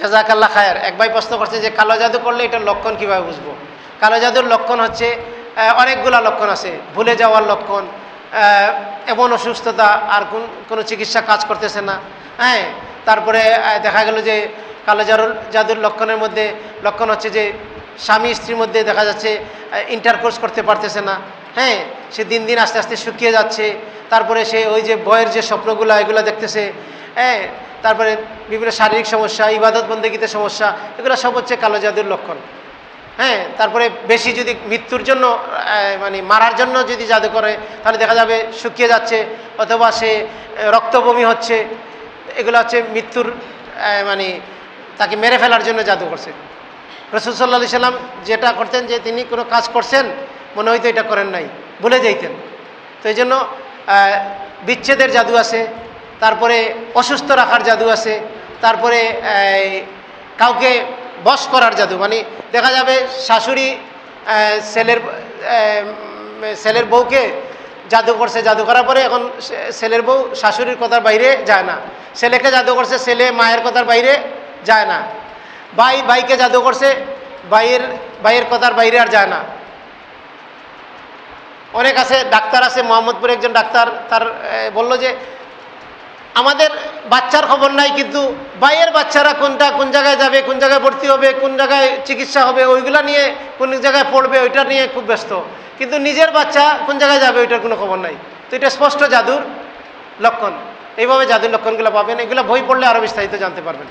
জাযাকাল্লাহ খায়ের। এক ভাই প্রশ্ন করছে যে কালো জাদু করলে এটার লক্ষণ কিভাবে বুঝবো? কালো জাদুর লক্ষণ হচ্ছে অনেকগুলা লক্ষণ আছে। ভুলে যাওয়ার লক্ষণ, এমন অসুস্থতা আর কোনো চিকিৎসা কাজ করতেছে না, হ্যাঁ। তারপরে দেখা গেল যে কালো জাদুর লক্ষণের মধ্যে লক্ষণ হচ্ছে যে স্বামী স্ত্রীর মধ্যে দেখা যাচ্ছে ইন্টারকোর্স করতে পারতেছে না, হ্যাঁ। সে দিন দিন আস্তে আস্তে শুকিয়ে যাচ্ছে। তারপরে সে ওই যে ভয়ের যে স্বপ্নগুলো এগুলো দেখতেছে, হ্যাঁ। তারপরে বিভিন্ন শারীরিক সমস্যা, ইবাদত বন্দেগীতে সমস্যা, এগুলো সব হচ্ছে কালো জাদুর লক্ষণ, হ্যাঁ। তারপরে বেশি যদি মৃত্যুর জন্য মানে মারার জন্য যদি জাদু করে তাহলে দেখা যাবে শুকিয়ে যাচ্ছে অথবা সে রক্তবমি হচ্ছে। এগুলো হচ্ছে মৃত্যুর মানে তাকে মেরে ফেলার জন্য জাদু করছে। রাসূল সাল্লাল্লাহু আলাইহি সাল্লাম যেটা করতেন যে তিনি কোনো কাজ করছেন মনে হয়তো এটা করেন নাই, ভুলে যাইতেন। তো এই জন্য বিচ্ছেদের জাদু আছে, তারপরে অসুস্থ রাখার জাদু আছে, তারপরে কাউকে বশ করার জাদু, মানে দেখা যাবে শাশুড়ি ছেলের বউকে জাদু করছে, জাদু করার পরে এখন ছেলের বউ শাশুড়ির কথার বাইরে যায় না, ছেলেকে জাদু করছে, ছেলে মায়ের কথার বাইরে যায় না, ভাইকে জাদু করছে, ভাইয়ের কথার বাইরে আর যায় না। অনেক আছে, ডাক্তার আছে, মোহাম্মদপুরে একজন ডাক্তার তার বলল যে আমাদের বাচ্চার খবর নাই, কিন্তু ভাইয়ের বাচ্চারা কোন জায়গায় যাবে, কোন জায়গায় ভর্তি হবে, কোন জায়গায় চিকিৎসা হবে, ওইগুলা নিয়ে কোন জায়গায় পড়বে ওইটা নিয়ে খুব ব্যস্ত, কিন্তু নিজের বাচ্চা কোন জায়গায় যাবে ওইটার কোনো খবর নাই। তো এটা স্পষ্ট জাদুর লক্ষণ। এইভাবে জাদুর লক্ষণগুলো পাবেন, এগুলো বই পড়লে আরও বিস্তারিত জানতে পারবেন।